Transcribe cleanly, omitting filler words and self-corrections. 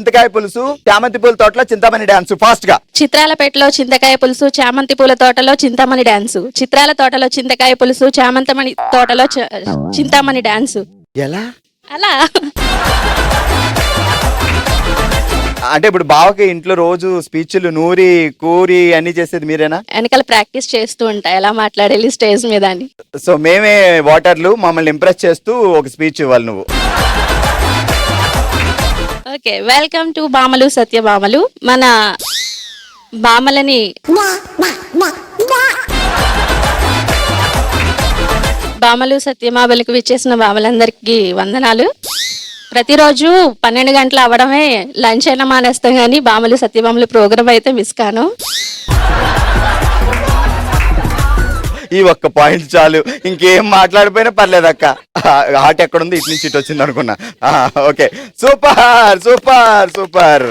చింతకాయ పులుసు, చామంతి పూల తోటలో చింతామణి డాన్స్. ఫాస్ట్ గా. చిత్రాలపేటలో చింతకాయ పులుసు, చామంతి పూల తోటలో చింతామణి డాన్సు. చిత్రాల తోటలో చింతకాయ పులుసు, చామంతమణి తోటలో చింతామణి డాన్సు. ఎలా అలా అంటే ఇప్పుడు బావకి ఇంట్లో రోజు స్పీచ్లు నూరి కూరి అన్ని చేసేది మీరేనా? వెనకాల ప్రాక్టీస్ చేస్తూ ఉంటా ఎలా మాట్లాడేది స్టేజ్ మీద అని. సో మేమే వాటర్లు మమ్మల్ని ఇంప్రెస్ చేస్తూ ఒక స్పీచ్ ఇవ్వాలి నువ్వు. ఓకే, వెల్కమ్ టు బామలు సత్యభామలు. మన బామలని బామలు సత్యభామలకు విచ్చేసిన బామలందరికీ వందనాలు. ప్రతిరోజు 12 గంటలు అవ్వడమే లంచ్ అయినా మానేస్తాం, కానీ బామలు సత్యభామలు ప్రోగ్రామ్ అయితే మిస్ కాను. ఈ ఒక్క పాయింట్ చాలు, ఇంకేం మాట్లాడిపోయినా పర్లేదు అక్క. హార్ట్ ఎక్కడుంది, ఇటు నుంచి ఇటు వచ్చింది అనుకున్నా. Okay, super super super.